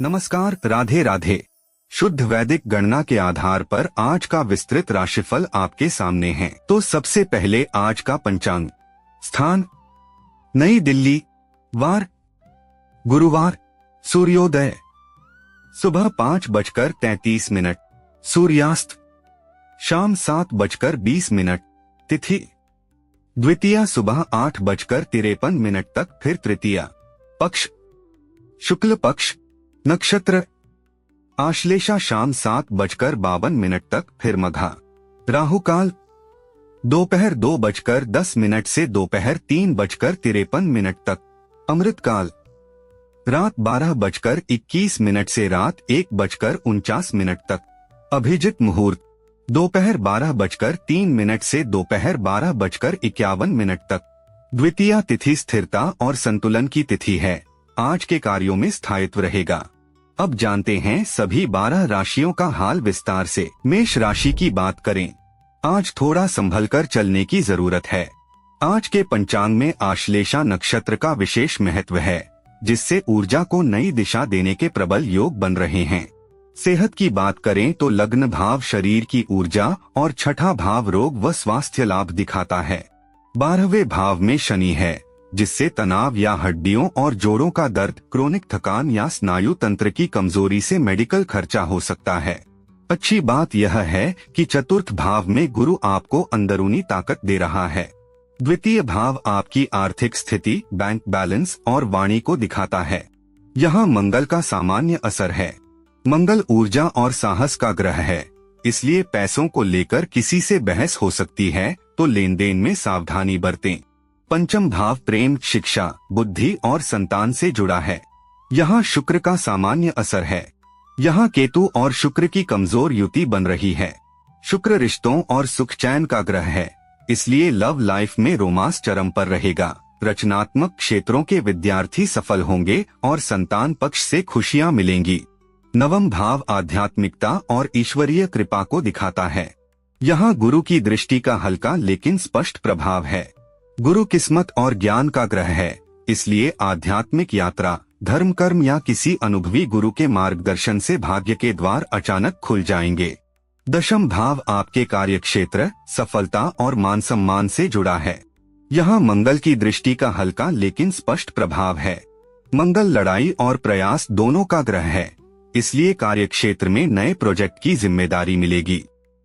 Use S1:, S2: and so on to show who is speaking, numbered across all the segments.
S1: नमस्कार, राधे राधे। शुद्ध वैदिक गणना के आधार पर आज का विस्तृत राशिफल आपके सामने है। तो सबसे पहले आज का पंचांग। स्थान नई दिल्ली। वार गुरुवार। सूर्योदय सुबह 5:33। सूर्यास्त शाम 7:20। तिथि द्वितीया सुबह 8:53 तक, फिर तृतीया। पक्ष शुक्ल पक्ष। नक्षत्र आश्लेषा शाम 7:52 तक, फिर मघा। राहु काल दोपहर 2:10 से दोपहर 3:53 तक। अमृत काल रात 12:21 से रात 1:49 तक। अभिजित मुहूर्त दोपहर 12:03 से दोपहर 12:51 तक। द्वितीया तिथि स्थिरता और संतुलन की तिथि है। आज के कार्यों में स्थायित्व रहेगा। अब जानते हैं सभी 12 राशियों का हाल विस्तार से। मेष राशि की बात करें, आज थोड़ा संभलकर चलने की जरूरत है। आज के पंचांग में आश्लेषा नक्षत्र का विशेष महत्व है, जिससे ऊर्जा को नई दिशा देने के प्रबल योग बन रहे हैं। सेहत की बात करें तो लग्न भाव शरीर की ऊर्जा और छठा भाव रोग व स्वास्थ्य लाभ दिखाता है। 12वें भाव में शनि है, जिससे तनाव या हड्डियों और जोड़ों का दर्द, क्रोनिक थकान या स्नायु तंत्र की कमजोरी से मेडिकल खर्चा हो सकता है। अच्छी बात यह है कि चतुर्थ भाव में गुरु आपको अंदरूनी ताकत दे रहा है। द्वितीय भाव आपकी आर्थिक स्थिति, बैंक बैलेंस और वाणी को दिखाता है। यहाँ मंगल का सामान्य असर है। मंगल ऊर्जा और साहस का ग्रह है, इसलिए पैसों को लेकर किसी से बहस हो सकती है, तो लेन देन में सावधानी बरतें। पंचम भाव प्रेम, शिक्षा, बुद्धि और संतान से जुड़ा है। यहाँ शुक्र का सामान्य असर है। यहाँ केतु और शुक्र की कमजोर युति बन रही है। शुक्र रिश्तों और सुख चैन का ग्रह है, इसलिए लव लाइफ में रोमांस चरम पर रहेगा। रचनात्मक क्षेत्रों के विद्यार्थी सफल होंगे और संतान पक्ष से खुशियाँ मिलेंगी। नवम भाव आध्यात्मिकता और ईश्वरीय कृपा को दिखाता है। यहाँ गुरु की दृष्टि का हल्का लेकिन स्पष्ट प्रभाव है। गुरु किस्मत और ज्ञान का ग्रह है, इसलिए आध्यात्मिक यात्रा, धर्म कर्म या किसी अनुभवी गुरु के मार्गदर्शन से भाग्य के द्वार अचानक खुल जाएंगे। दशम भाव आपके कार्यक्षेत्र, सफलता और मान सम्मान से जुड़ा है। यहाँ मंगल की दृष्टि का हल्का लेकिन स्पष्ट प्रभाव है। मंगल लड़ाई और प्रयास दोनों का ग्रह है, इसलिए कार्यक्षेत्र में नए प्रोजेक्ट की जिम्मेदारी मिलेगी।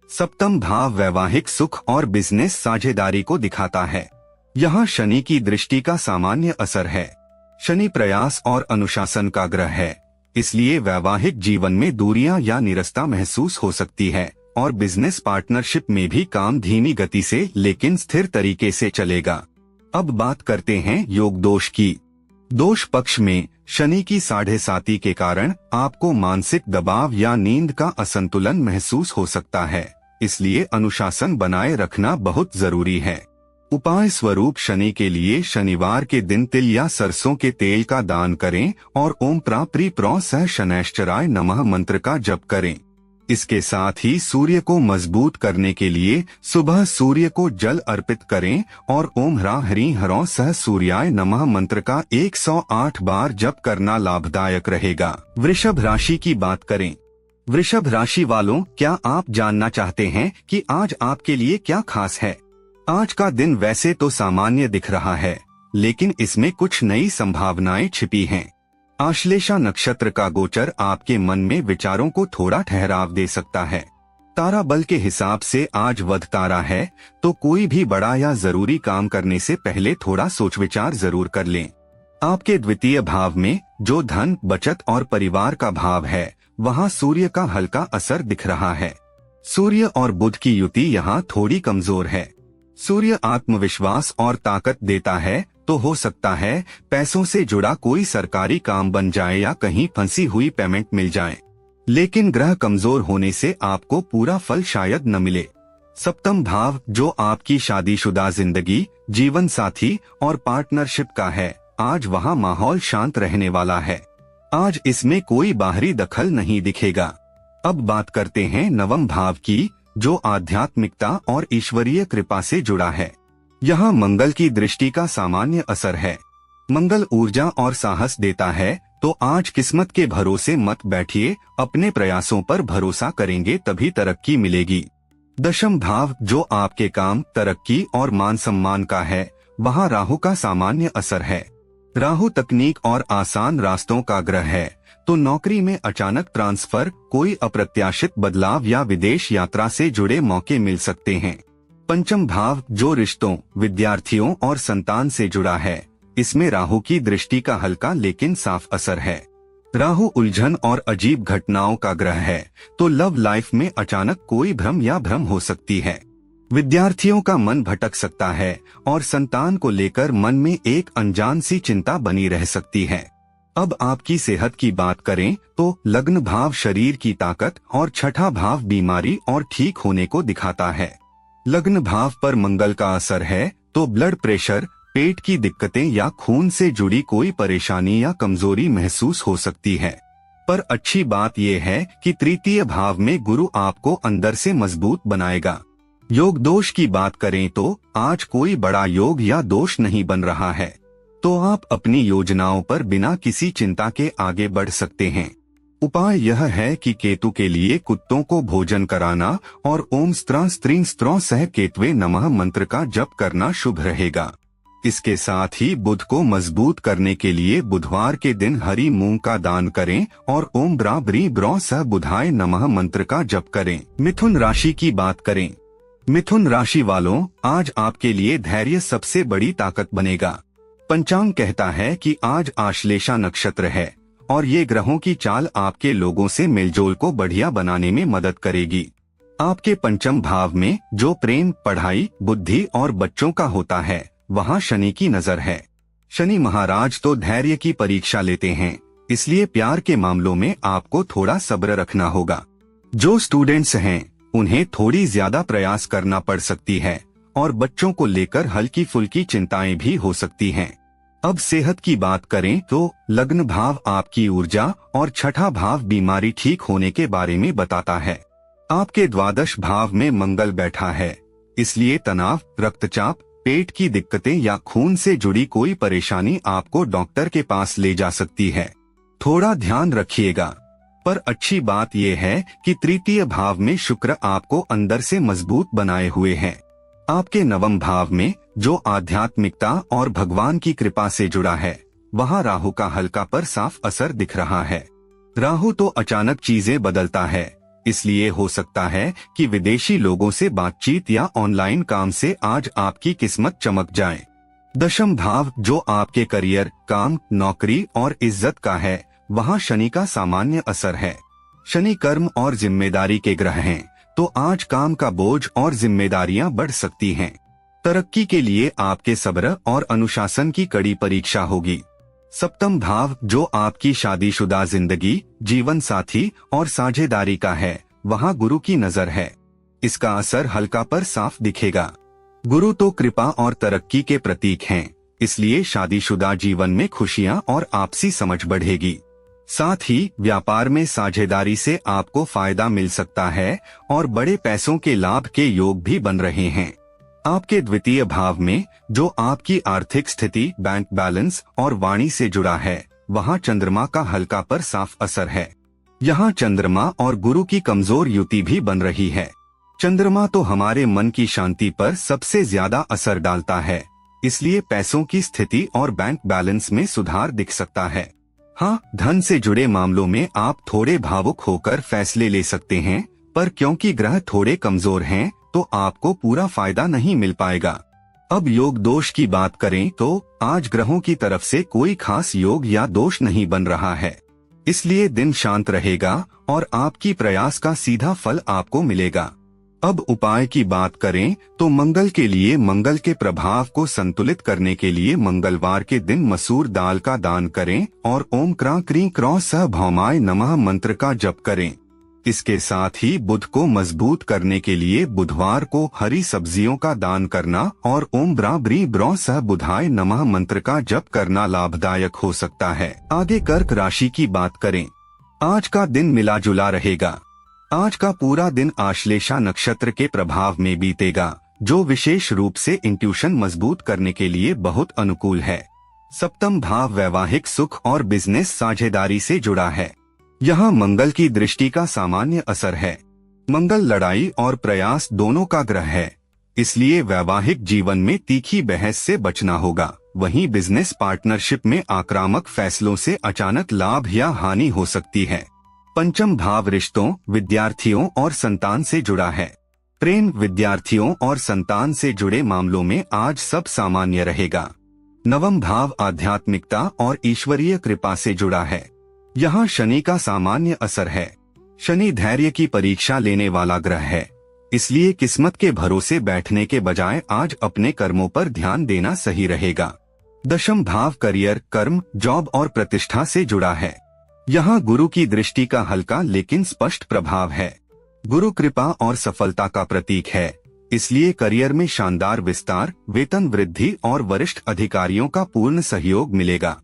S1: सप्तम भाव वैवाहिक सुख और बिजनेस साझेदारी को दिखाता है। यहाँ शनि की दृष्टि का सामान्य असर है। शनि प्रयास और अनुशासन का ग्रह है, इसलिए वैवाहिक जीवन में दूरियां या निरस्ता महसूस हो सकती है और बिजनेस पार्टनरशिप में भी काम धीमी गति से लेकिन स्थिर तरीके से चलेगा। अब बात करते हैं योग दोष की। दोष पक्ष में शनि की 7.5 के कारण आपको मानसिक दबाव या नींद का असंतुलन महसूस हो सकता है, इसलिए अनुशासन बनाए रखना बहुत जरूरी है। उपाय स्वरूप शनि के लिए शनिवार के दिन तिल या सरसों के तेल का दान करें और ओम प्राप्री प्रो सह शनैश्चराय नमः मंत्र का जप करें। इसके साथ ही सूर्य को मजबूत करने के लिए सुबह सूर्य को जल अर्पित करें और ओम ह्रा हरि हरौ सह सूर्याय नमः मंत्र का 108 बार जप करना लाभदायक रहेगा। वृषभ राशि की बात करें। वृषभ राशि वालों, क्या आप जानना चाहते हैं कि आज आपके लिए क्या खास है? आज का दिन वैसे तो सामान्य दिख रहा है, लेकिन इसमें कुछ नई संभावनाएं छिपी हैं। आश्लेषा नक्षत्र का गोचर आपके मन में विचारों को थोड़ा ठहराव दे सकता है। तारा बल के हिसाब से आज वध तारा है, तो कोई भी बड़ा या जरूरी काम करने से पहले थोड़ा सोच विचार जरूर कर लें। आपके द्वितीय भाव में जो धन, बचत और परिवार का भाव है, वहाँ सूर्य का हल्का असर दिख रहा है। सूर्य और बुध की युति यहाँ थोड़ी कमजोर है। सूर्य आत्मविश्वास और ताकत देता है, तो हो सकता है पैसों से जुड़ा कोई सरकारी काम बन जाए या कहीं फंसी हुई पेमेंट मिल जाए। लेकिन ग्रह कमजोर होने से आपको पूरा फल शायद न मिले। सप्तम भाव जो आपकी शादीशुदा जिंदगी, जीवन साथी और पार्टनरशिप का है, आज वहाँ माहौल शांत रहने वाला है। आज इसमें कोई बाहरी दखल नहीं दिखेगा। अब बात करते हैं नवम भाव की, जो आध्यात्मिकता और ईश्वरीय कृपा से जुड़ा है। यहाँ मंगल की दृष्टि का सामान्य असर है। मंगल ऊर्जा और साहस देता है, तो आज किस्मत के भरोसे मत बैठिए, अपने प्रयासों पर भरोसा करेंगे तभी तरक्की मिलेगी। दशम भाव जो आपके काम, तरक्की और मान सम्मान का है, वहाँ राहु का सामान्य असर है। राहु तकनीक और आसान रास्तों का ग्रह है, तो नौकरी में अचानक ट्रांसफर, कोई अप्रत्याशित बदलाव या विदेश यात्रा से जुड़े मौके मिल सकते हैं। पंचम भाव जो रिश्तों, विद्यार्थियों और संतान से जुड़ा है, इसमें राहु की दृष्टि का हल्का लेकिन साफ असर है। राहु उलझन और अजीब घटनाओं का ग्रह है, तो लव लाइफ में अचानक कोई भ्रम या भ्रम हो सकती है। विद्यार्थियों का मन भटक सकता है और संतान को लेकर मन में एक अनजान सी चिंता बनी रह सकती है। अब आपकी सेहत की बात करें तो लग्न भाव शरीर की ताकत और छठा भाव बीमारी और ठीक होने को दिखाता है। लग्न भाव पर मंगल का असर है, तो ब्लड प्रेशर, पेट की दिक्कतें या खून से जुड़ी कोई परेशानी या कमजोरी महसूस हो सकती है। पर अच्छी बात यह है कि तृतीय भाव में गुरु आपको अंदर से मजबूत बनाएगा। योग दोष की बात करें तो आज कोई बड़ा योग या दोष नहीं बन रहा है, तो आप अपनी योजनाओं पर बिना किसी चिंता के आगे बढ़ सकते हैं। उपाय यह है कि केतु के लिए कुत्तों को भोजन कराना और ओम स्त्रीं स्त्रों सह केतवे नमः मंत्र का जप करना शुभ रहेगा। इसके साथ ही बुध को मजबूत करने के लिए बुधवार के दिन हरी मूंग का दान करें और ओम ब्रा ब्री ब्रौ सह बुधाय नमः मंत्र का जप करें। मिथुन राशि की बात करें। मिथुन राशि वालों, आज आपके लिए धैर्य सबसे बड़ी ताकत बनेगा। पंचांग कहता है कि आज आश्लेषा नक्षत्र है और ये ग्रहों की चाल आपके लोगों से मेलजोल को बढ़िया बनाने में मदद करेगी। आपके पंचम भाव में जो प्रेम, पढ़ाई, बुद्धि और बच्चों का होता है, वहाँ शनि की नजर है। शनि महाराज तो धैर्य की परीक्षा लेते हैं, इसलिए प्यार के मामलों में आपको थोड़ा सब्र रखना होगा। जो स्टूडेंट्स हैं, उन्हें थोड़ी ज्यादा प्रयास करना पड़ सकती है और बच्चों को लेकर हल्की फुल्की चिंताएं भी हो सकती हैं। अब सेहत की बात करें तो लग्न भाव आपकी ऊर्जा और छठा भाव बीमारी ठीक होने के बारे में बताता है। आपके द्वादश भाव में मंगल बैठा है, इसलिए तनाव, रक्तचाप, पेट की दिक्कतें या खून से जुड़ी कोई परेशानी आपको डॉक्टर के पास ले जा सकती है। थोड़ा ध्यान रखिएगा। पर अच्छी बात यह है कि तृतीय भाव में शुक्र आपको अंदर से मजबूत बनाए हुए हैं। आपके नवम भाव में जो आध्यात्मिकता और भगवान की कृपा से जुड़ा है, वहाँ राहु का हल्का पर साफ असर दिख रहा है। राहु तो अचानक चीजें बदलता है, इसलिए हो सकता है कि विदेशी लोगों से बातचीत या ऑनलाइन काम से आज आपकी किस्मत चमक जाए। दशम भाव जो आपके करियर, काम, नौकरी और इज्जत का है, वहाँ शनि का सामान्य असर है। शनि कर्म और जिम्मेदारी के ग्रह हैं, तो आज काम का बोझ और जिम्मेदारियां बढ़ सकती हैं। तरक्की के लिए आपके सब्र और अनुशासन की कड़ी परीक्षा होगी। सप्तम भाव जो आपकी शादीशुदा जिंदगी, जीवन साथी और साझेदारी का है, वहाँ गुरु की नजर है। इसका असर हल्का पर साफ दिखेगा। गुरु तो कृपा और तरक्की के प्रतीक हैं, इसलिए शादीशुदा जीवन में खुशियां और आपसी समझ बढ़ेगी। साथ ही व्यापार में साझेदारी से आपको फायदा मिल सकता है और बड़े पैसों के लाभ के योग भी बन रहे हैं। आपके द्वितीय भाव में जो आपकी आर्थिक स्थिति, बैंक बैलेंस और वाणी से जुड़ा है, वहाँ चंद्रमा का हल्का पर साफ असर है। यहाँ चंद्रमा और गुरु की कमजोर युति भी बन रही है। चंद्रमा तो हमारे मन की शांति पर सबसे ज्यादा असर डालता है, इसलिए पैसों की स्थिति और बैंक बैलेंस में सुधार दिख सकता है। हाँ, धन से जुड़े मामलों में आप थोड़े भावुक होकर फैसले ले सकते हैं, पर क्योंकि ग्रह थोड़े कमजोर हैं, तो आपको पूरा फायदा नहीं मिल पाएगा। अब योग दोष की बात करें तो आज ग्रहों की तरफ से कोई खास योग या दोष नहीं बन रहा है, इसलिए दिन शांत रहेगा और आपकी प्रयास का सीधा फल आपको मिलेगा। अब उपाय की बात करें तो मंगल के लिए मंगल के प्रभाव को संतुलित करने के लिए मंगलवार के दिन मसूर दाल का दान करें और ओम क्रां क्रीं क्रौं सह भौमाय नमः मंत्र का जप करें। इसके साथ ही बुध को मजबूत करने के लिए बुधवार को हरी सब्जियों का दान करना और ओम ब्रा ब्री ब्रौ सह बुधाय नमः मंत्र का जप करना लाभदायक हो सकता है। आगे कर्क राशि की बात करें। आज का दिन मिला जुला रहेगा। आज का पूरा दिन आश्लेषा नक्षत्र के प्रभाव में बीतेगा, जो विशेष रूप से इंट्यूशन मजबूत करने के लिए बहुत अनुकूल है। सप्तम भाव वैवाहिक सुख और बिजनेस साझेदारी से जुड़ा है। यहाँ मंगल की दृष्टि का सामान्य असर है। मंगल लड़ाई और प्रयास दोनों का ग्रह है, इसलिए वैवाहिक जीवन में तीखी बहस से बचना होगा। वहीं बिजनेस पार्टनरशिप में आक्रामक फैसलों से अचानक लाभ या हानि हो सकती है। पंचम भाव रिश्तों, विद्यार्थियों और संतान से जुड़ा है। प्रेम, विद्यार्थियों और संतान से जुड़े मामलों में आज सब सामान्य रहेगा। नवम भाव आध्यात्मिकता और ईश्वरीय कृपा से जुड़ा है। यहाँ शनि का सामान्य असर है। शनि धैर्य की परीक्षा लेने वाला ग्रह है, इसलिए किस्मत के भरोसे बैठने के बजाय आज अपने कर्मों पर ध्यान देना सही रहेगा। दशम भाव करियर, कर्म, जॉब और प्रतिष्ठा से जुड़ा है। यहाँ गुरु की दृष्टि का हल्का लेकिन स्पष्ट प्रभाव है। गुरु कृपा और सफलता का प्रतीक है, इसलिए करियर में शानदार विस्तार, वेतन वृद्धि और वरिष्ठ अधिकारियों का पूर्ण सहयोग मिलेगा।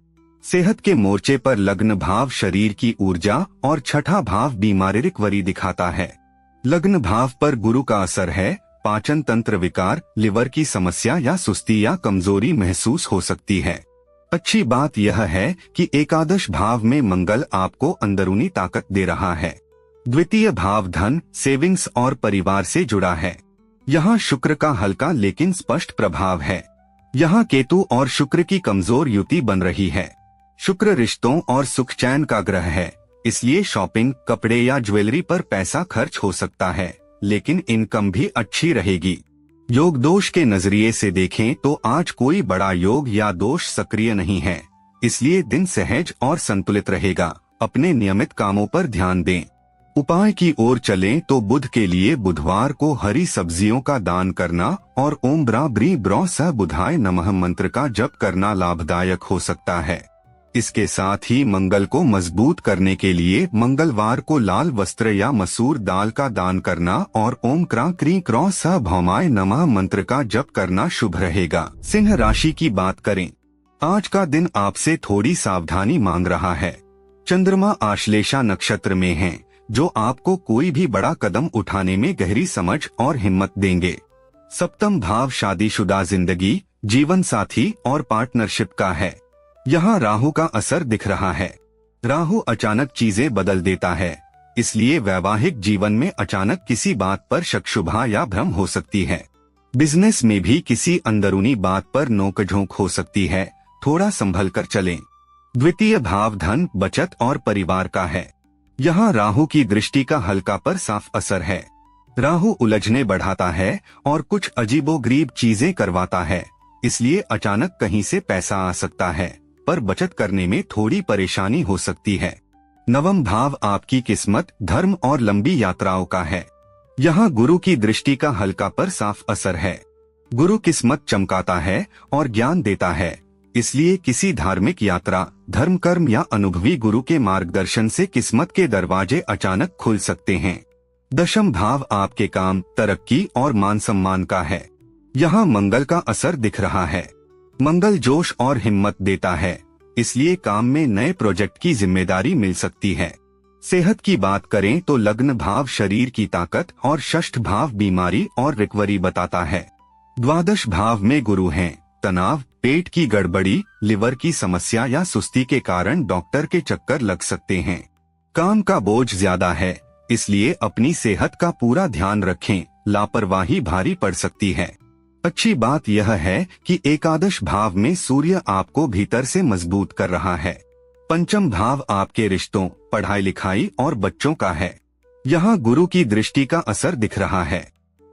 S1: सेहत के मोर्चे पर लग्न भाव शरीर की ऊर्जा और छठा भाव बीमारी रिकवरी दिखाता है। लग्न भाव पर गुरु का असर है। पाचन तंत्र विकार, लिवर की समस्या या सुस्ती या कमजोरी महसूस हो सकती है। अच्छी बात यह है कि एकादश भाव में मंगल आपको अंदरूनी ताकत दे रहा है। द्वितीय भाव धन, सेविंग्स और परिवार से जुड़ा है। यहाँ शुक्र का हल्का लेकिन स्पष्ट प्रभाव है। यहाँ केतु और शुक्र की कमजोर युति बन रही है। शुक्र रिश्तों और सुख चैन का ग्रह है, इसलिए शॉपिंग, कपड़े या ज्वेलरी पर पैसा खर्च हो सकता है, लेकिन इनकम भी अच्छी रहेगी। योग दोष के नजरिए से देखें तो आज कोई बड़ा योग या दोष सक्रिय नहीं है, इसलिए दिन सहज और संतुलित रहेगा। अपने नियमित कामों पर ध्यान दें। उपाय की ओर चलें तो बुध के लिए बुधवार को हरी सब्जियों का दान करना और ओम ब्रा ब्री ब्रौ स बुधाय नमः मंत्र का जप करना लाभदायक हो सकता है। इसके साथ ही मंगल को मजबूत करने के लिए मंगलवार को लाल वस्त्र या मसूर दाल का दान करना और ओम क्रा क्री क्रौ स भौमाय नमः मंत्र का जप करना शुभ रहेगा। सिंह राशि की बात करें, आज का दिन आपसे थोड़ी सावधानी मांग रहा है। चंद्रमा आश्लेषा नक्षत्र में है, जो आपको कोई भी बड़ा कदम उठाने में गहरी समझ और हिम्मत देंगे। सप्तम भाव शादीशुदा जिंदगी, जीवन साथी और पार्टनरशिप का है। यहाँ राहु का असर दिख रहा है। राहु अचानक चीजें बदल देता है, इसलिए वैवाहिक जीवन में अचानक किसी बात पर शक-शुबा या भ्रम हो सकती है। बिजनेस में भी किसी अंदरूनी बात पर नोकझोंक हो सकती है, थोड़ा संभल कर चलें। द्वितीय भाव धन, बचत और परिवार का है। यहाँ राहु की दृष्टि का हल्का पर साफ असर है। राहु उलझने बढ़ाता है और कुछ अजीबोगरीब चीजें करवाता है, इसलिए अचानक कहीं से पैसा आ सकता है, पर बचत करने में थोड़ी परेशानी हो सकती है। नवम भाव आपकी किस्मत, धर्म और लंबी यात्राओं का है। यहाँ गुरु की दृष्टि का हल्का पर साफ असर है। गुरु किस्मत चमकाता है और ज्ञान देता है, इसलिए किसी धार्मिक यात्रा, धर्म कर्म या अनुभवी गुरु के मार्गदर्शन से किस्मत के दरवाजे अचानक खुल सकते हैं। दशम भाव आपके काम, तरक्की और मान सम्मान का है। यहाँ मंगल का असर दिख रहा है। मंगल जोश और हिम्मत देता है, इसलिए काम में नए प्रोजेक्ट की जिम्मेदारी मिल सकती है। सेहत की बात करें तो लग्न भाव शरीर की ताकत और षष्ठ भाव बीमारी और रिकवरी बताता है। द्वादश भाव में गुरु हैं। तनाव, पेट की गड़बड़ी, लिवर की समस्या या सुस्ती के कारण डॉक्टर के चक्कर लग सकते हैं। काम का बोझ ज्यादा है, इसलिए अपनी सेहत का पूरा ध्यान रखें, लापरवाही भारी पड़ सकती है। अच्छी बात यह है कि एकादश भाव में सूर्य आपको भीतर से मजबूत कर रहा है। पंचम भाव आपके रिश्तों, पढ़ाई लिखाई और बच्चों का है। यहाँ गुरु की दृष्टि का असर दिख रहा है।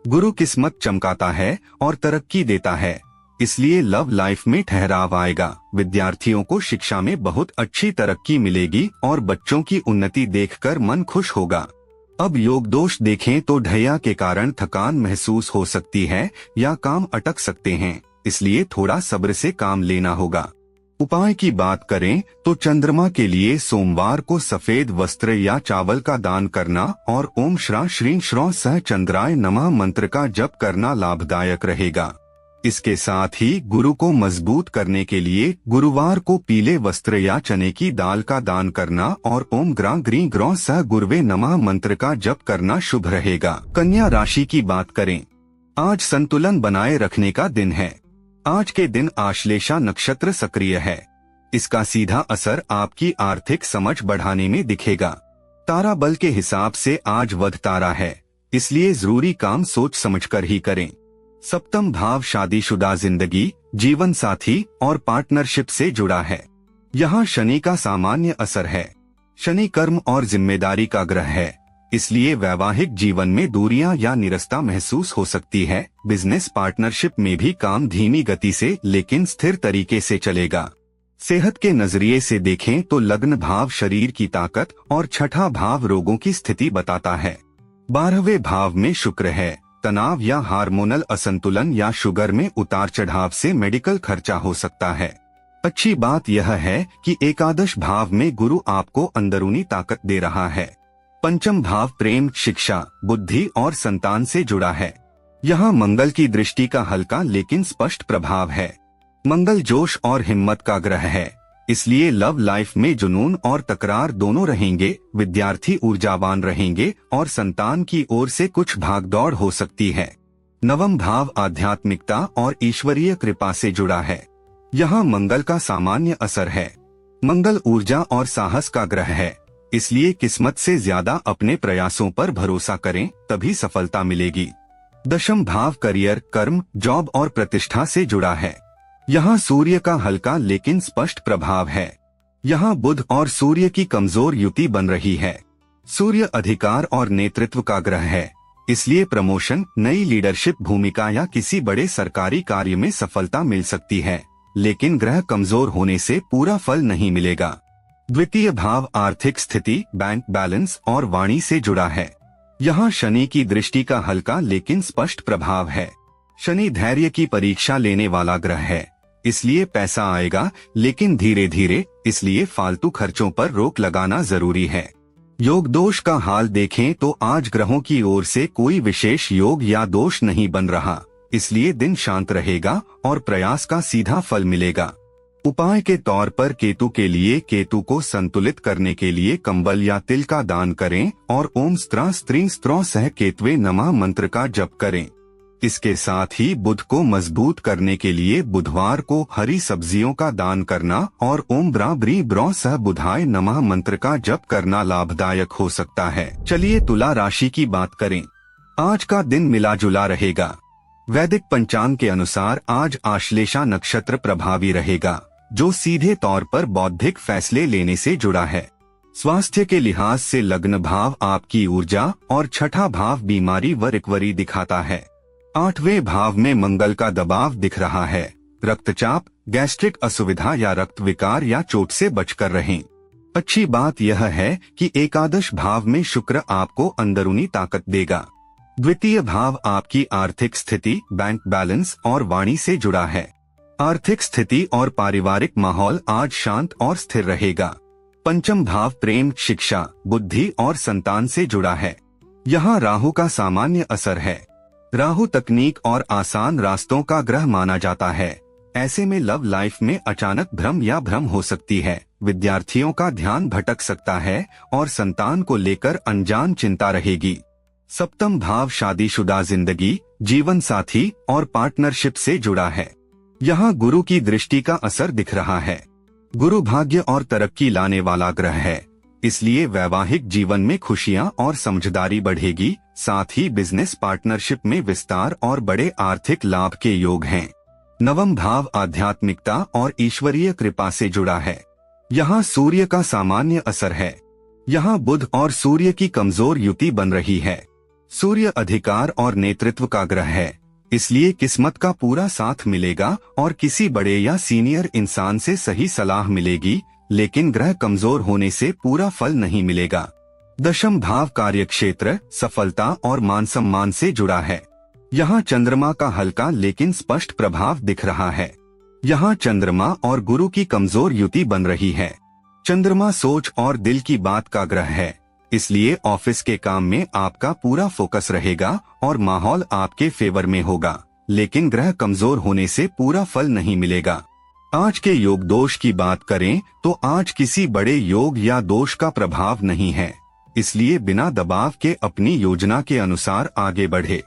S1: गुरु किस्मत चमकाता है और तरक्की देता है, इसलिए लव लाइफ में ठहराव आएगा। विद्यार्थियों को शिक्षा में बहुत अच्छी तरक्की मिलेगी और बच्चों की उन्नति देखकर मन खुश होगा। अब योग दोष देखें तो ढैया के कारण थकान महसूस हो सकती है या काम अटक सकते हैं, इसलिए थोड़ा सब्र से काम लेना होगा। उपाय की बात करें तो चंद्रमा के लिए सोमवार को सफेद वस्त्र या चावल का दान करना और ओम श्रा श्री श्रौ सह चंद्राय नमः मंत्र का जप करना लाभदायक रहेगा। इसके साथ ही गुरु को मजबूत करने के लिए गुरुवार को पीले वस्त्र या चने की दाल का दान करना और ओम ग्रा ग्री ग्रौ स गुरवे नमः मंत्र का जप करना शुभ रहेगा। कन्या राशि की बात करें, आज संतुलन बनाए रखने का दिन है। आज के दिन आश्लेषा नक्षत्र सक्रिय है। इसका सीधा असर आपकी आर्थिक समझ बढ़ाने में दिखेगा। तारा बल के हिसाब से आज वध तारा है, इसलिए जरूरी काम सोच समझकर ही करें। सप्तम भाव शादीशुदा जिंदगी, जीवन साथी और पार्टनरशिप से जुड़ा है। यहाँ शनि का सामान्य असर है। शनि कर्म और जिम्मेदारी का ग्रह है, इसलिए वैवाहिक जीवन में दूरियां या निरस्ता महसूस हो सकती है। बिजनेस पार्टनरशिप में भी काम धीमी गति से लेकिन स्थिर तरीके से चलेगा। सेहत के नजरिए से देखें तो लग्न भाव शरीर की ताकत और छठा भाव रोगों की स्थिति बताता है। 12वें भाव में शुक्र है। तनाव या हार्मोनल असंतुलन या शुगर में उतार चढ़ाव से मेडिकल खर्चा हो सकता है। अच्छी बात यह है कि एकादश भाव में गुरु आपको अंदरूनी ताकत दे रहा है। पंचम भाव प्रेम, शिक्षा, बुद्धि और संतान से जुड़ा है। यहाँ मंगल की दृष्टि का हल्का लेकिन स्पष्ट प्रभाव है। मंगल जोश और हिम्मत का ग्रह है, इसलिए लव लाइफ में जुनून और तकरार दोनों रहेंगे। विद्यार्थी ऊर्जावान रहेंगे और संतान की ओर से कुछ भागदौड़ हो सकती है। नवम भाव आध्यात्मिकता और ईश्वरीय कृपा से जुड़ा है। यहाँ मंगल का सामान्य असर है। मंगल ऊर्जा और साहस का ग्रह है, इसलिए किस्मत से ज्यादा अपने प्रयासों पर भरोसा करें, तभी सफलता मिलेगी। दशम भाव करियर, कर्म, जॉब और प्रतिष्ठा से जुड़ा है। यहाँ सूर्य का हल्का लेकिन स्पष्ट प्रभाव है। यहाँ बुध और सूर्य की कमजोर युति बन रही है। सूर्य अधिकार और नेतृत्व का ग्रह है, इसलिए प्रमोशन, नई लीडरशिप भूमिका या किसी बड़े सरकारी कार्य में सफलता मिल सकती है, लेकिन ग्रह कमजोर होने से पूरा फल नहीं मिलेगा। द्वितीय भाव आर्थिक स्थिति, बैंक बैलेंस और वाणी से जुड़ा है। यहाँ शनि की दृष्टि का हल्का लेकिन स्पष्ट प्रभाव है। शनि धैर्य की परीक्षा लेने वाला ग्रह है, इसलिए पैसा आएगा लेकिन धीरे धीरे, इसलिए फालतू खर्चों पर रोक लगाना जरूरी है। योग दोष का हाल देखें तो आज ग्रहों की ओर से कोई विशेष योग या दोष नहीं बन रहा, इसलिए दिन शांत रहेगा और प्रयास का सीधा फल मिलेगा। उपाय के तौर पर केतु के लिए केतु को संतुलित करने के लिए कंबल या तिल का दान करें और ओम स्त्री स्त्रों सह केतवे नमः मंत्र का जप करें। इसके साथ ही बुध को मजबूत करने के लिए बुधवार को हरी सब्जियों का दान करना और ओम ब्री ब्रौ सह बुधाय नमः मंत्र का जप करना लाभदायक हो सकता है। चलिए तुला राशि की बात करें। आज का दिन मिला जुला रहेगा। वैदिक पंचांग के अनुसार आज आश्लेषा नक्षत्र प्रभावी रहेगा, जो सीधे तौर पर बौद्धिक फैसले लेने से जुड़ा है। स्वास्थ्य के लिहाज से लग्न भाव आपकी ऊर्जा और छठा भाव बीमारी व रिकवरी दिखाता है। 8वें भाव में मंगल का दबाव दिख रहा है। रक्तचाप, गैस्ट्रिक असुविधा या रक्त विकार या चोट से बचकर रहें। अच्छी बात यह है कि एकादश भाव में शुक्र आपको अंदरूनी ताकत देगा। द्वितीय भाव आपकी आर्थिक स्थिति, बैंक बैलेंस और वाणी से जुड़ा है। आर्थिक स्थिति और पारिवारिक माहौल आज शांत और स्थिर रहेगा। पंचम भाव प्रेम, शिक्षा, बुद्धि और संतान से जुड़ा है। यहाँ राहु का सामान्य असर है। राहु तकनीक और आसान रास्तों का ग्रह माना जाता है। ऐसे में लव लाइफ में अचानक भ्रम हो सकती है। विद्यार्थियों का ध्यान भटक सकता है और संतान को लेकर अनजान चिंता रहेगी। सप्तम भाव शादीशुदा जिंदगी, जीवन साथी और पार्टनरशिप से जुड़ा है। यहाँ गुरु की दृष्टि का असर दिख रहा है। गुरु भाग्य और तरक्की लाने वाला ग्रह है, इसलिए वैवाहिक जीवन में खुशियां और समझदारी बढ़ेगी। साथ ही बिजनेस पार्टनरशिप में विस्तार और बड़े आर्थिक लाभ के योग हैं। नवम भाव आध्यात्मिकता और ईश्वरीय कृपा से जुड़ा है। यहाँ सूर्य का सामान्य असर है। यहाँ बुध और सूर्य की कमजोर युति बन रही है। सूर्य अधिकार और नेतृत्व का ग्रह है, इसलिए किस्मत का पूरा साथ मिलेगा और किसी बड़े या सीनियर इंसान से सही सलाह मिलेगी, लेकिन ग्रह कमजोर होने से पूरा फल नहीं मिलेगा। दशम भाव कार्यक्षेत्र, सफलता और मान सम्मान से जुड़ा है। यहाँ चंद्रमा का हल्का लेकिन स्पष्ट प्रभाव दिख रहा है। यहाँ चंद्रमा और गुरु की कमजोर युति बन रही है। चंद्रमा सोच और दिल की बात का ग्रह है, इसलिए ऑफिस के काम में आपका पूरा फोकस रहेगा और माहौल आपके फेवर में होगा, लेकिन ग्रह कमजोर होने से पूरा फल नहीं मिलेगा। आज के योग दोष की बात करें तो आज किसी बड़े योग या दोष का प्रभाव नहीं है, इसलिए बिना दबाव के अपनी योजना के अनुसार आगे बढ़े।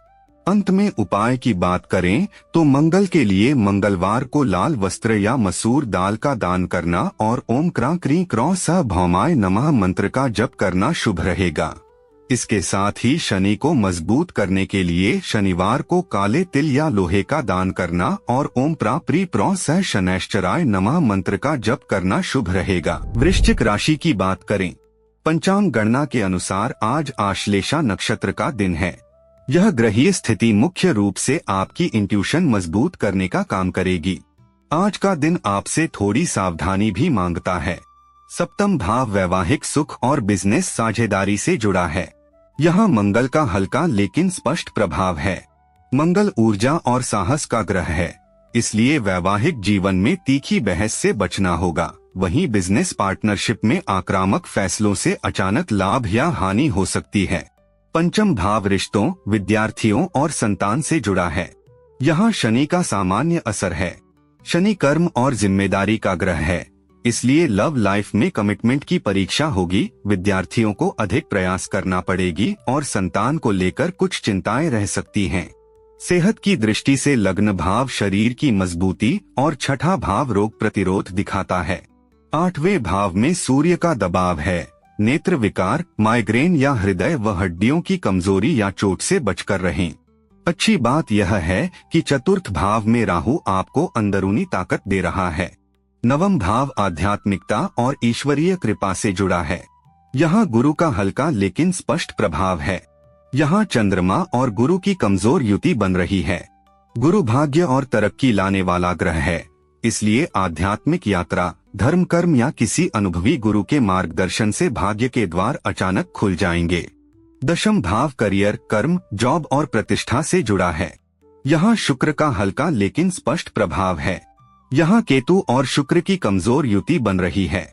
S1: अंत में उपाय की बात करें तो मंगल के लिए मंगलवार को लाल वस्त्र या मसूर दाल का दान करना और ओम क्रां क्रीं क्रौं स भौमाय नमः मंत्र का जप करना शुभ रहेगा। इसके साथ ही शनि को मजबूत करने के लिए शनिवार को काले तिल या लोहे का दान करना और ओम प्रा प्री प्रौ स शनैश्चराय नमः मंत्र का जप करना शुभ रहेगा। वृश्चिक राशि की बात करें, पंचांग गणना के अनुसार आज आश्लेषा नक्षत्र का दिन है। यह ग्रहीय स्थिति मुख्य रूप से आपकी इंट्यूशन मजबूत करने का काम करेगी। आज का दिन आपसे थोड़ी सावधानी भी मांगता है। सप्तम भाव वैवाहिक सुख और बिजनेस साझेदारी से जुड़ा है। यहाँ मंगल का हल्का लेकिन स्पष्ट प्रभाव है। मंगल ऊर्जा और साहस का ग्रह है, इसलिए वैवाहिक जीवन में तीखी बहस से बचना होगा। वहीं बिजनेस पार्टनरशिप में आक्रामक फैसलों से अचानक लाभ या हानि हो सकती है। पंचम भाव रिश्तों, विद्यार्थियों और संतान से जुड़ा है। यहाँ शनि का सामान्य असर है। शनि कर्म और जिम्मेदारी का ग्रह है, इसलिए लव लाइफ में कमिटमेंट की परीक्षा होगी। विद्यार्थियों को अधिक प्रयास करना पड़ेगी और संतान को लेकर कुछ चिंताएं रह सकती हैं। सेहत की दृष्टि से लग्न भाव शरीर की मजबूती और छठा भाव रोग प्रतिरोध दिखाता है। आठवें भाव में सूर्य का दबाव है। नेत्र विकार, माइग्रेन या हृदय व हड्डियों की कमजोरी या चोट से बचकर रहें। अच्छी बात यह है कि चतुर्थ भाव में राहु आपको अंदरूनी ताकत दे रहा है। नवम भाव आध्यात्मिकता और ईश्वरीय कृपा से जुड़ा है। यहाँ गुरु का हल्का लेकिन स्पष्ट प्रभाव है। यहाँ चंद्रमा और गुरु की कमजोर युति बन रही है। गुरु भाग्य और तरक्की लाने वाला ग्रह है, इसलिए आध्यात्मिक यात्रा, धर्म कर्म या किसी अनुभवी गुरु के मार्गदर्शन से भाग्य के द्वार अचानक खुल जाएंगे। दशम भाव करियर, कर्म, जॉब और प्रतिष्ठा से जुड़ा है। यहाँ शुक्र का हल्का लेकिन स्पष्ट प्रभाव है। यहाँ केतु और शुक्र की कमजोर युति बन रही है।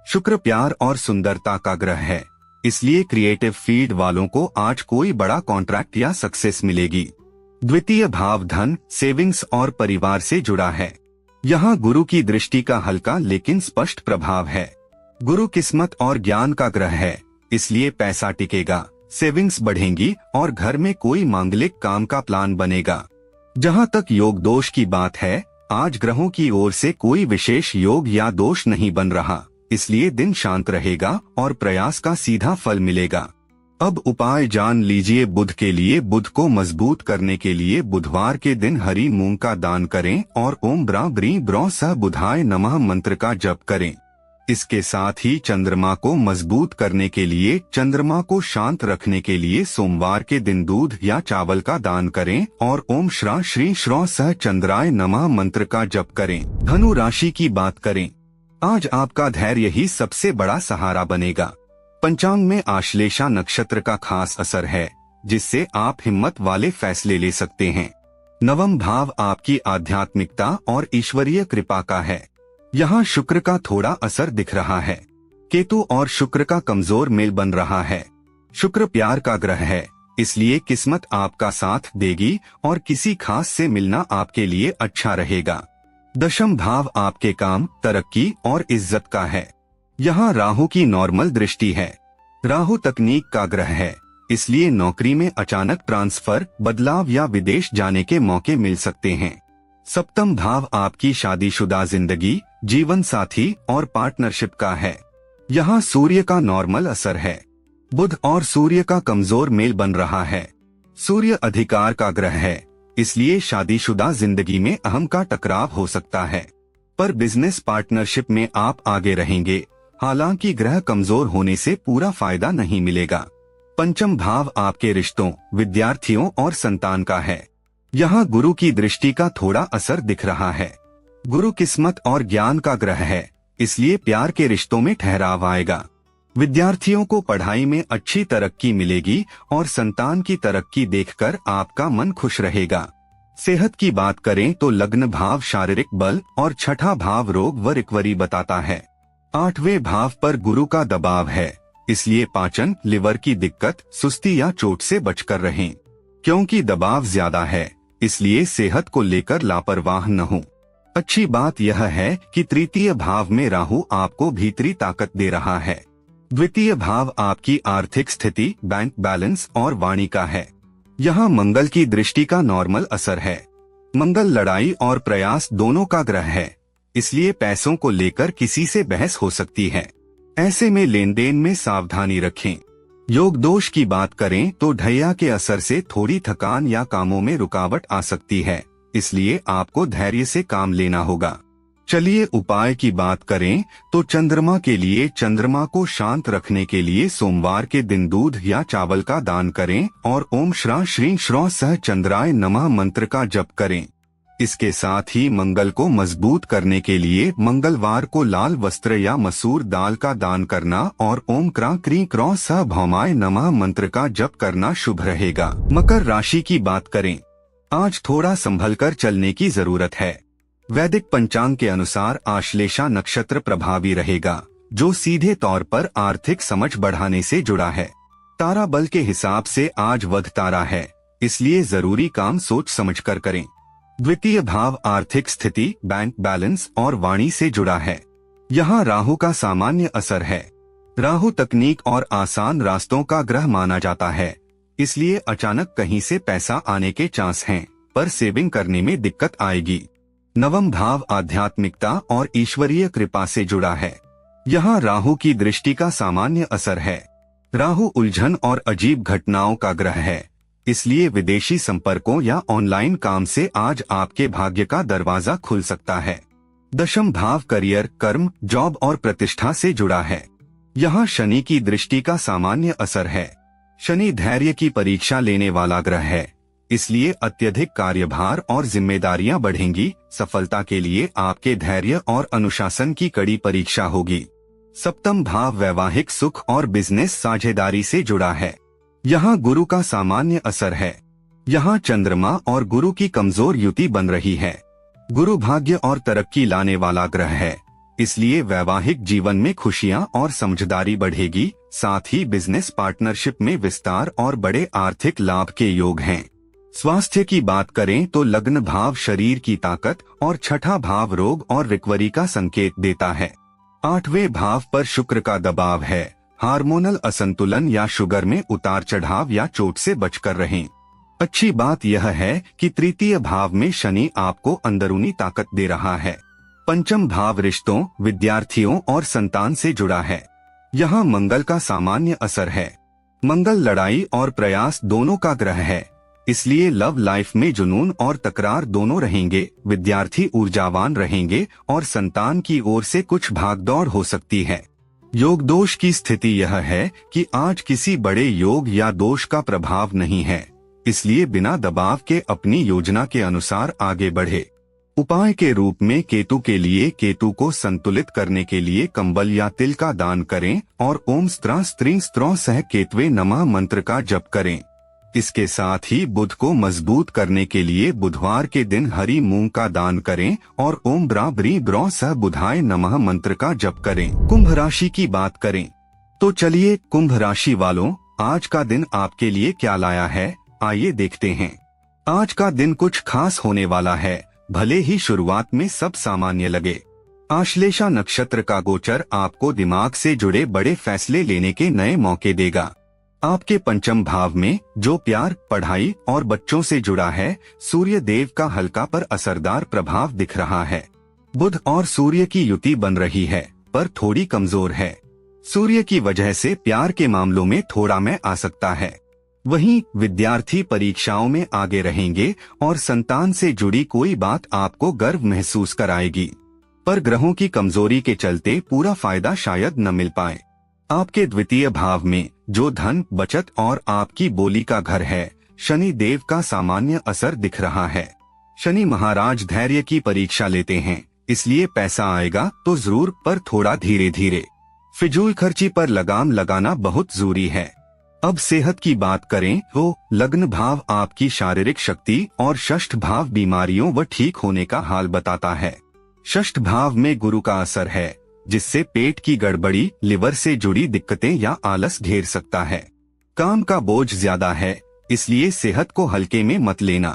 S1: शुक्र प्यार और सुंदरता का ग्रह है, इसलिए क्रिएटिव फील्ड वालों को आज कोई बड़ा कॉन्ट्रैक्ट या सक्सेस मिलेगी। द्वितीय भाव धन, सेविंग्स और परिवार से जुड़ा है। यहाँ गुरु की दृष्टि का हल्का लेकिन स्पष्ट प्रभाव है। गुरु किस्मत और ज्ञान का ग्रह है, इसलिए पैसा टिकेगा, सेविंग्स बढ़ेंगी और घर में कोई मांगलिक काम का प्लान बनेगा। जहाँ तक योग दोष की बात है, आज ग्रहों की ओर से कोई विशेष योग या दोष नहीं बन रहा, इसलिए दिन शांत रहेगा और प्रयास का सीधा फल मिलेगा। अब उपाय जान लीजिए। बुध के लिए, बुध को मजबूत करने के लिए बुधवार के दिन हरी मूंग का दान करें और ओम ब्रा ब्री ब्रौ स बुधाय नमः मंत्र का जप करें। इसके साथ ही चंद्रमा को मजबूत करने के लिए, चंद्रमा को शांत रखने के लिए सोमवार के दिन दूध या चावल का दान करें और ओम श्रा श्री श्रौ सह चंद्राय नमः मंत्र का जप करें। धनु राशि की बात करें, आज आपका धैर्य ही सबसे बड़ा सहारा बनेगा। पंचांग में आश्लेषा नक्षत्र का खास असर है, जिससे आप हिम्मत वाले फैसले ले सकते हैं। नवम भाव आपकी आध्यात्मिकता और ईश्वरीय कृपा का है। यहाँ शुक्र का थोड़ा असर दिख रहा है। केतु और शुक्र का कमजोर मेल बन रहा है। शुक्र प्यार का ग्रह है, इसलिए किस्मत आपका साथ देगी और किसी खास से मिलना आपके लिए अच्छा रहेगा। दशम भाव आपके काम, तरक्की और इज्जत का है। यहाँ राहु की नॉर्मल दृष्टि है। राहु तकनीक का ग्रह है, इसलिए नौकरी में अचानक ट्रांसफर, बदलाव या विदेश जाने के मौके मिल सकते हैं। सप्तम भाव आपकी शादीशुदा जिंदगी, जीवन साथी और पार्टनरशिप का है। यहाँ सूर्य का नॉर्मल असर है। बुध और सूर्य का कमजोर मेल बन रहा है। सूर्य अधिकार का ग्रह है, इसलिए शादीशुदा जिंदगी में अहम का टकराव हो सकता है, पर बिजनेस पार्टनरशिप में आप आगे रहेंगे। हालांकि ग्रह कमजोर होने से पूरा फायदा नहीं मिलेगा। पंचम भाव आपके रिश्तों, विद्यार्थियों और संतान का है। यहाँ गुरु की दृष्टि का थोड़ा असर दिख रहा है। गुरु किस्मत और ज्ञान का ग्रह है, इसलिए प्यार के रिश्तों में ठहराव आएगा। विद्यार्थियों को पढ़ाई में अच्छी तरक्की मिलेगी और संतान की तरक्की देखकर आपका मन खुश रहेगा। सेहत की बात करें तो लग्न भाव शारीरिक बल और छठा भाव रोग व रिकवरी बताता है। आठवें भाव पर गुरु का दबाव है, इसलिए पाचन, लिवर की दिक्कत, सुस्ती या चोट से बचकर रहें। क्योंकि दबाव ज्यादा है, इसलिए सेहत को लेकर लापरवाह न हो। अच्छी बात यह है कि तृतीय भाव में राहु आपको भीतरी ताकत दे रहा है। द्वितीय भाव आपकी आर्थिक स्थिति, बैंक बैलेंस और वाणी का है। यहाँ मंगल की दृष्टि का नॉर्मल असर है। मंगल लड़ाई और प्रयास दोनों का ग्रह है, इसलिए पैसों को लेकर किसी से बहस हो सकती है। ऐसे में लेन देन में सावधानी रखें। योग दोष की बात करें तो ढैया के असर से थोड़ी थकान या कामों में रुकावट आ सकती है, इसलिए आपको धैर्य से काम लेना होगा। चलिए उपाय की बात करें तो चंद्रमा के लिए चंद्रमा को शांत रखने के लिए सोमवार के दिन दूध या चावल का दान करें और ओम श्रा श्री श्रौ सह चंद्राय नमः मंत्र का जप करें। इसके साथ ही मंगल को मजबूत करने के लिए मंगलवार को लाल वस्त्र या मसूर दाल का दान करना और ओम क्रा क्री क्रौ सह भौमाय नमः मंत्र का जप करना शुभ रहेगा। मकर राशि की बात करें, आज थोड़ा संभलकर चलने की जरूरत है। वैदिक पंचांग के अनुसार आश्लेषा नक्षत्र प्रभावी रहेगा, जो सीधे तौर पर आर्थिक समझ बढ़ाने से जुड़ा है। तारा बल के हिसाब से आज वध तारा है, इसलिए जरूरी काम सोच समझकर करें। द्वितीय भाव आर्थिक स्थिति, बैंक बैलेंस और वाणी से जुड़ा है। यहाँ राहु का सामान्य असर है। राहु तकनीक और आसान रास्तों का ग्रह माना जाता है, इसलिए अचानक कहीं से पैसा आने के चांस हैं, पर सेविंग करने में दिक्कत आएगी। नवम भाव आध्यात्मिकता और ईश्वरीय कृपा से जुड़ा है। यहाँ राहु की दृष्टि का सामान्य असर है। राहु उलझन और अजीब घटनाओं का ग्रह है, इसलिए विदेशी संपर्कों या ऑनलाइन काम से आज आपके भाग्य का दरवाजा खुल सकता है। दशम भाव करियर, कर्म, जॉब और प्रतिष्ठा से जुड़ा है। यहाँ शनि की दृष्टि का सामान्य असर है। शनि धैर्य की परीक्षा लेने वाला ग्रह है, इसलिए अत्यधिक कार्यभार और जिम्मेदारियां बढ़ेंगी। सफलता के लिए आपके धैर्य और अनुशासन की कड़ी परीक्षा होगी। सप्तम भाव वैवाहिक सुख और बिजनेस साझेदारी से जुड़ा है। यहाँ गुरु का सामान्य असर है। यहाँ चंद्रमा और गुरु की कमजोर युति बन रही है। गुरु भाग्य और तरक्की लाने वाला ग्रह है, इसलिए वैवाहिक जीवन में खुशियां और समझदारी बढ़ेगी। साथ ही बिजनेस पार्टनरशिप में विस्तार और बड़े आर्थिक लाभ के योग हैं। स्वास्थ्य की बात करें तो लग्न भाव शरीर की ताकत और छठा भाव रोग और रिकवरी का संकेत देता है। आठवें भाव पर शुक्र का दबाव है। हार्मोनल असंतुलन या शुगर में उतार चढ़ाव या चोट से बचकर रहें। अच्छी बात यह है कि तृतीय भाव में शनि आपको अंदरूनी ताकत दे रहा है। पंचम भाव रिश्तों, विद्यार्थियों और संतान से जुड़ा है। यहाँ मंगल का सामान्य असर है। मंगल लड़ाई और प्रयास दोनों का ग्रह है, इसलिए लव लाइफ में जुनून और तकरार दोनों रहेंगे। विद्यार्थी ऊर्जावान रहेंगे और संतान की ओर से कुछ भागदौड़ हो सकती है। योग दोष की स्थिति यह है कि आज किसी बड़े योग या दोष का प्रभाव नहीं है, इसलिए बिना दबाव के अपनी योजना के अनुसार आगे बढ़े। उपाय के रूप में केतु के लिए केतु को संतुलित करने के लिए कंबल या तिल का दान करें और ओम स्त्रा स्त्री स्त्रों सह केतवे नमः मंत्र का जप करें। इसके साथ ही बुध को मजबूत करने के लिए बुधवार के दिन हरी मूंग का दान करें और ओम ब्रा ब्री ब्रौ सह बुधाय नमः मंत्र का जप करें। कुंभ राशि की बात करें तो चलिए कुंभ राशि वालों, आज का दिन आपके लिए क्या लाया है, आइए देखते हैं। आज का दिन कुछ खास होने वाला है, भले ही शुरुआत में सब सामान्य लगे। आश्लेषा नक्षत्र का गोचर आपको दिमाग से जुड़े बड़े फैसले लेने के नए मौके देगा। आपके पंचम भाव में जो प्यार, पढ़ाई और बच्चों से जुड़ा है, सूर्य देव का हल्का पर असरदार प्रभाव दिख रहा है। बुध और सूर्य की युति बन रही है, पर थोड़ी कमजोर है। सूर्य की वजह से प्यार के मामलों में थोड़ा मैं आ सकता है। वहीं विद्यार्थी परीक्षाओं में आगे रहेंगे और संतान से जुड़ी कोई बात आपको गर्व महसूस कराएगी, पर ग्रहों की कमजोरी के चलते पूरा फायदा शायद न मिल पाए। आपके द्वितीय भाव में जो धन, बचत और आपकी बोली का घर है, शनि देव का सामान्य असर दिख रहा है। शनि महाराज धैर्य की परीक्षा लेते हैं, इसलिए पैसा आएगा तो जरूर, पर थोड़ा धीरे धीरे। फिजूल खर्ची पर लगाम लगाना बहुत जरूरी है। अब सेहत की बात करें तो लग्न भाव आपकी शारीरिक शक्ति और षष्ठ भाव बीमारियों व ठीक होने का हाल बताता है। षष्ठ भाव में गुरु का असर है, जिससे पेट की गड़बड़ी, लिवर से जुड़ी दिक्कतें या आलस घेर सकता है। काम का बोझ ज्यादा है, इसलिए सेहत को हल्के में मत लेना।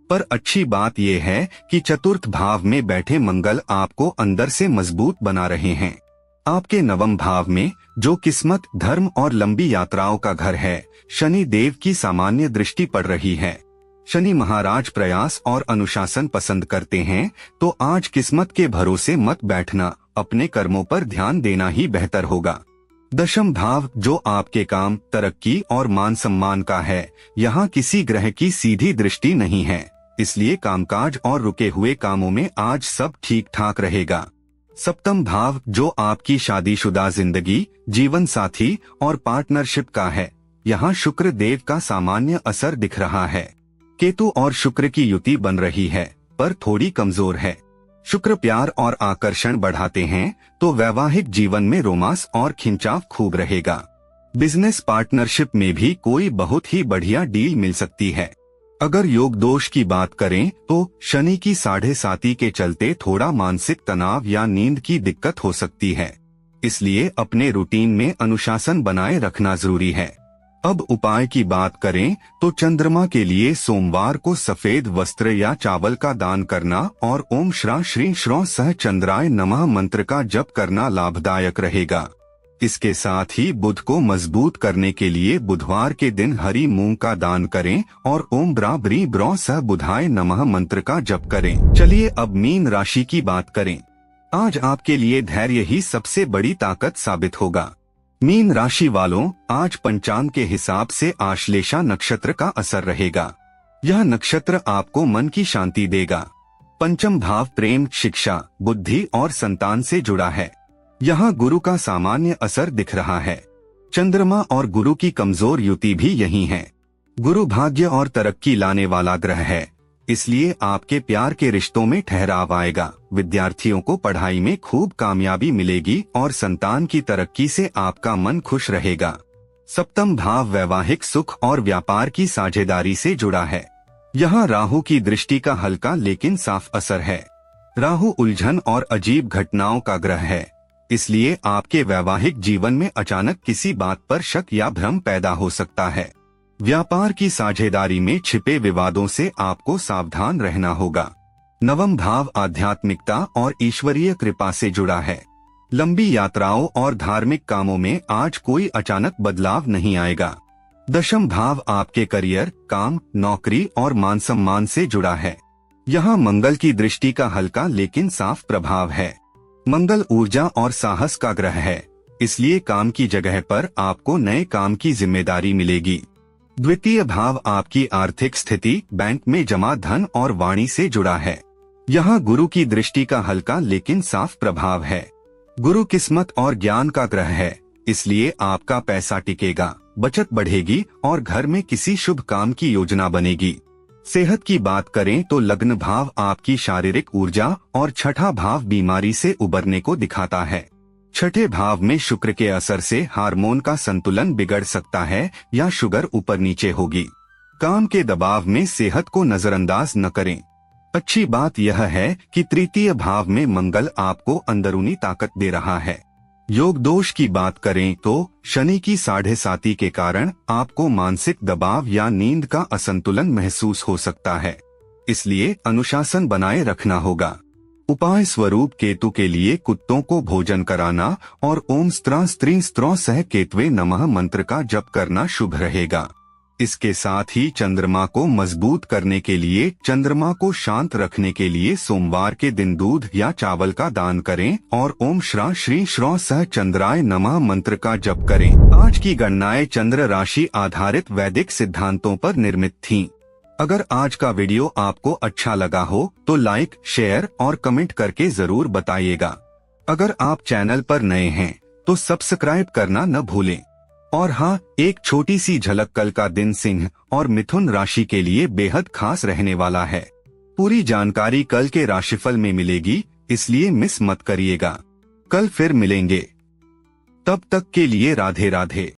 S1: पर अच्छी बात यह है कि चतुर्थ भाव में बैठे मंगल आपको अंदर से मजबूत बना रहे हैं। आपके नवम भाव में, जो किस्मत, धर्म और लंबी यात्राओं का घर है, शनि देव की सामान्य दृष्टि पड़ रही है। शनि महाराज प्रयास और अनुशासन पसंद करते हैं, तो आज किस्मत के भरोसे मत बैठना, अपने कर्मों पर ध्यान देना ही बेहतर होगा। दशम भाव, जो आपके काम, तरक्की और मान सम्मान का है, यहाँ किसी ग्रह की सीधी दृष्टि नहीं है, इसलिए कामकाज और रुके हुए कामों में आज सब ठीक ठाक रहेगा। सप्तम भाव, जो आपकी शादीशुदा जिंदगी, जीवन साथी और पार्टनरशिप का है, यहाँ शुक्र देव का सामान्य असर दिख रहा है। केतु और शुक्र की युति बन रही है, पर थोड़ी कमजोर है। शुक्र प्यार और आकर्षण बढ़ाते हैं, तो वैवाहिक जीवन में रोमांस और खिंचाव खूब रहेगा। बिजनेस पार्टनरशिप में भी कोई बहुत ही बढ़िया डील मिल सकती है। अगर योग दोष की बात करें तो शनि की 7.5 के चलते थोड़ा मानसिक तनाव या नींद की दिक्कत हो सकती है, इसलिए अपने रूटीन में अनुशासन बनाए रखना जरूरी है। अब उपाय की बात करें तो चंद्रमा के लिए सोमवार को सफेद वस्त्र या चावल का दान करना और ओम श्रा श्री श्रो सह चंद्राय नमः मंत्र का जप करना लाभदायक रहेगा। इसके साथ ही बुध को मजबूत करने के लिए बुधवार के दिन हरी मूंग का दान करें और ओम ब्रा ब्री ब्रो सह बुधाय नमः मंत्र का जप करें। चलिए अब मीन राशि की बात करें। आज आपके लिए धैर्य ही सबसे बड़ी ताकत साबित होगा। मीन राशि वालों, आज पंचांग के हिसाब से आश्लेषा नक्षत्र का असर रहेगा। यह नक्षत्र आपको मन की शांति देगा। पंचम भाव प्रेम, शिक्षा, बुद्धि और संतान से जुड़ा है। यहाँ गुरु का सामान्य असर दिख रहा है। चंद्रमा और गुरु की कमजोर युति भी यही है। गुरु भाग्य और तरक्की लाने वाला ग्रह है, इसलिए आपके प्यार के रिश्तों में ठहराव आएगा। विद्यार्थियों को पढ़ाई में खूब कामयाबी मिलेगी और संतान की तरक्की से आपका मन खुश रहेगा। सप्तम भाव वैवाहिक सुख और व्यापार की साझेदारी से जुड़ा है। यहाँ राहु की दृष्टि का हल्का लेकिन साफ असर है। राहु उलझन और अजीब घटनाओं का ग्रह है, इसलिए आपके वैवाहिक जीवन में अचानक किसी बात पर शक या भ्रम पैदा हो सकता है। व्यापार की साझेदारी में छिपे विवादों से आपको सावधान रहना होगा। नवम भाव आध्यात्मिकता और ईश्वरीय कृपा से जुड़ा है। लंबी यात्राओं और धार्मिक कामों में आज कोई अचानक बदलाव नहीं आएगा। दशम भाव आपके करियर, काम, नौकरी और मान सम्मान से जुड़ा है। यहाँ मंगल की दृष्टि का हल्का लेकिन साफ प्रभाव है। मंगल ऊर्जा और साहस का ग्रह है, इसलिए काम की जगह पर आपको नए काम की जिम्मेदारी मिलेगी। द्वितीय भाव आपकी आर्थिक स्थिति, बैंक में जमा धन और वाणी से जुड़ा है। यहाँ गुरु की दृष्टि का हल्का लेकिन साफ प्रभाव है। गुरु किस्मत और ज्ञान का ग्रह है, इसलिए आपका पैसा टिकेगा, बचत बढ़ेगी और घर में किसी शुभ काम की योजना बनेगी। सेहत की बात करें तो लग्न भाव आपकी शारीरिक ऊर्जा और छठा भाव बीमारी से उबरने को दिखाता है। छठे भाव में शुक्र के असर से हार्मोन का संतुलन बिगड़ सकता है या शुगर ऊपर नीचे होगी। काम के दबाव में सेहत को नजरअंदाज न करें। अच्छी बात यह है कि तृतीय भाव में मंगल आपको अंदरूनी ताकत दे रहा है। योग दोष की बात करें तो शनि की 7.5 के कारण आपको मानसिक दबाव या नींद का असंतुलन महसूस हो सकता है, इसलिए अनुशासन बनाए रखना होगा। उपाय स्वरूप केतु के लिए कुत्तों को भोजन कराना और ओम स्त्रा स्त्री स्त्रो सह केतवे नमः मंत्र का जप करना शुभ रहेगा। इसके साथ ही चंद्रमा को मजबूत करने के लिए, चंद्रमा को शांत रखने के लिए सोमवार के दिन दूध या चावल का दान करें और ओम श्रा श्री श्रो सह चंद्राय नमः मंत्र का जप करें। आज की गणनाएं चंद्र राशि आधारित वैदिक सिद्धांतों पर निर्मित थीं। अगर आज का वीडियो आपको अच्छा लगा हो तो लाइक, शेयर और कमेंट करके जरूर बताइएगा। अगर आप चैनल पर नए हैं तो सब्सक्राइब करना न भूलें। और हाँ, एक छोटी सी झलक, कल का दिन सिंह और मिथुन राशि के लिए बेहद खास रहने वाला है। पूरी जानकारी कल के राशिफल में मिलेगी, इसलिए मिस मत करिएगा। कल फिर मिलेंगे, तब तक के लिए राधे राधे।